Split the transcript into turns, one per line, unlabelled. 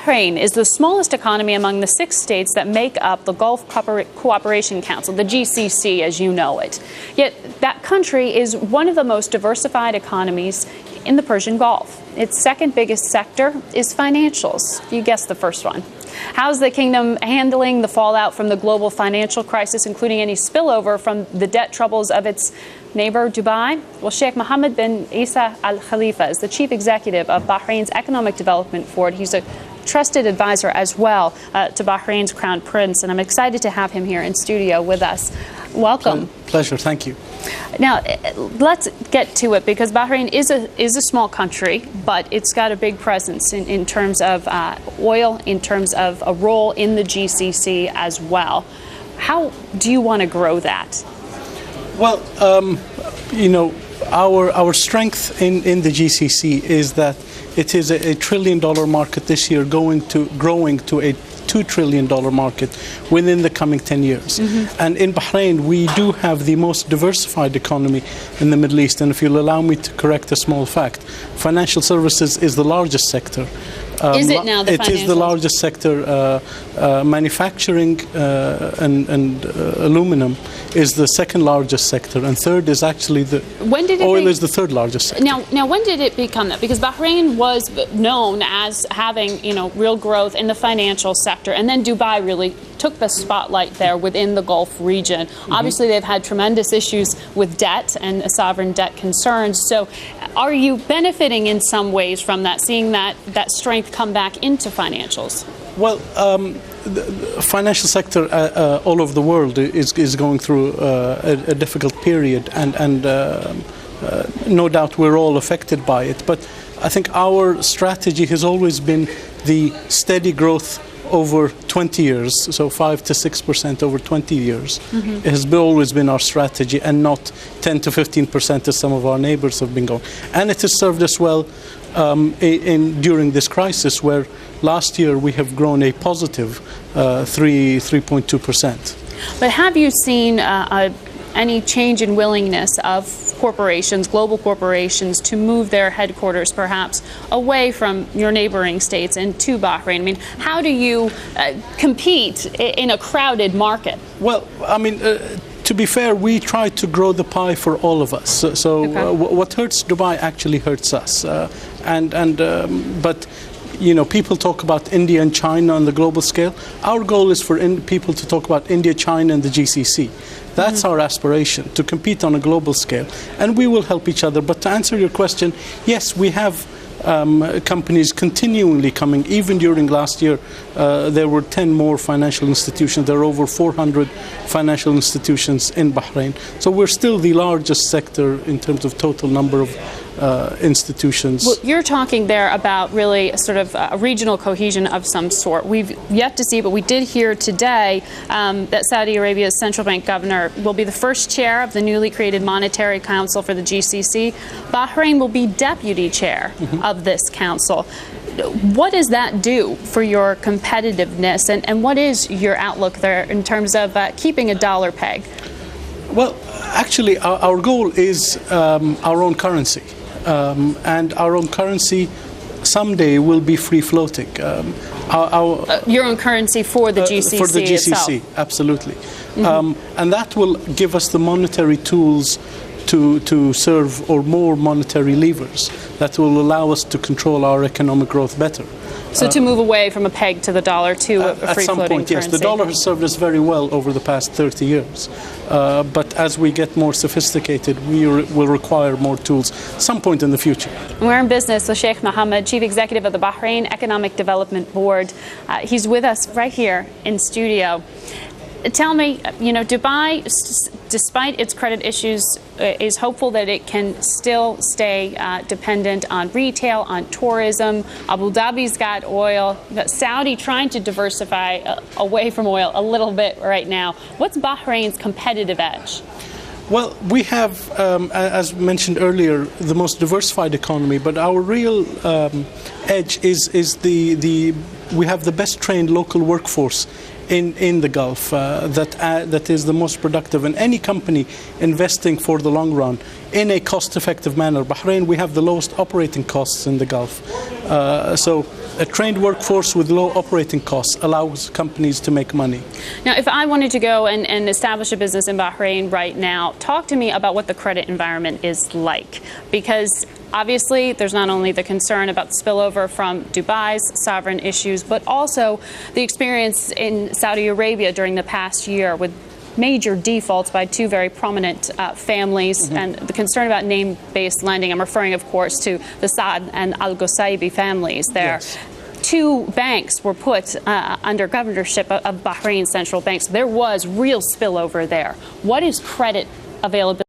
Bahrain is the smallest economy among the 6 states that make up the Gulf Cooperation Council, the GCC as you know it. Yet that country is one of the most diversified economies in the Persian Gulf. Its second biggest sector is financials. You guessed the first one. How's the kingdom handling the fallout from the global financial crisis, including any spillover from the debt troubles of its neighbor, Dubai? Well, Sheikh Mohammed bin Essa Al Khalifa is the chief executive of Bahrain's Economic Development Board. He's a trusted advisor as well to Bahrain's Crown Prince, and I'm excited to have him here in studio with us. Welcome.
Pleasure. Thank you.
Now, let's get to it, because Bahrain is a small country, but it's got a big presence in terms of oil, in terms of a role in the GCC as well. How do you want to grow that?
Well, our strength in the GCC is that it is a $1 trillion market this year, growing to a $2 trillion market within the coming 10 years. Mm-hmm. And in Bahrain, we do have the most diversified economy in the Middle East. And if you'll allow me to correct a small fact, financial services is the largest sector.
Is it now the
It is the largest sector. Manufacturing and aluminum is the second largest sector, and third is actually oil is the third largest sector.
Now, when did it become that? Because Bahrain was known as having, real growth in the financial sector, and then Dubai really took the spotlight there within the Gulf region. Mm-hmm. Obviously, they've had tremendous issues with debt and sovereign debt concerns. So are you benefiting in some ways from that, seeing that strength come back into financials?
Well, the financial sector all over the world is going through a difficult period, and no doubt we're all affected by it. But I think our strategy has always been the steady growth over 20 years, so 5 to 6% over 20 years. Mm-hmm. It has always been our strategy, and not 10 to 15% as some of our neighbors have been going. And it has served us well during this crisis, where last year we have grown a positive 3.2%.
But have you seen any change in willingness of corporations, global corporations, to move their headquarters perhaps away from your neighboring states and to Bahrain? I mean, how do you compete in a crowded market?
Well, to be fair, we try to grow the pie for all of us. So what hurts Dubai actually hurts us. But people talk about India and China on the global scale. Our goal is for people to talk about India, China, and the GCC. That's our aspiration, to compete on a global scale. And we will help each other. But to answer your question, yes, we have companies continually coming. Even during last year, there were 10 more financial institutions. There are over 400 financial institutions in Bahrain. So we're still the largest sector in terms of total number of institutions.
Well, you're talking there about really a sort of a regional cohesion of some sort. We've yet to see, but we did hear today that Saudi Arabia's central bank governor will be the first chair of the newly created Monetary Council for the GCC. Bahrain will be deputy chair of this council. What does that do for your competitiveness, and what is your outlook there in terms of keeping a dollar peg?
Well, actually, our goal is our own currency. And our own currency someday will be free floating.
Your own currency for the GCC
for the GCC,
itself.
Absolutely. Mm-hmm. And that will give us the monetary tools to serve, or more monetary levers that will allow us to control our economic growth better.
So to move away from a peg to the dollar to a free-floating currency?
At some point, yes. The dollar has served us very well over the past 30 years. But as we get more sophisticated, we will require more tools some point in the future.
We're in business with Sheikh Mohammed, Chief Executive of the Bahrain Economic Development Board. He's with us right here in studio. Tell me, Dubai, despite its credit issues, is hopeful that it can still stay dependent on retail, on tourism. Abu Dhabi's got oil. You've got Saudi trying to diversify away from oil a little bit right now. What's Bahrain's competitive edge?
Well, we have, as mentioned earlier, the most diversified economy, but our real edge is we have the best trained local workforce in the Gulf that is the most productive, and any company investing for the long run in a cost-effective manner. Bahrain, we have the lowest operating costs in the Gulf. So A trained workforce with low operating costs allows companies to make money.
Now, if I wanted to go and establish a business in Bahrain right now, talk to me about what the credit environment is like. Because obviously, there's not only the concern about spillover from Dubai's sovereign issues, but also the experience in Saudi Arabia during the past year with major defaults by two very prominent families, and the concern about name-based lending. I'm referring, of course, to the Saad and Al Ghusaybi families there.
Yes.
Two banks were put under governorship of Bahrain central banks. There was real spillover there. What is credit availability?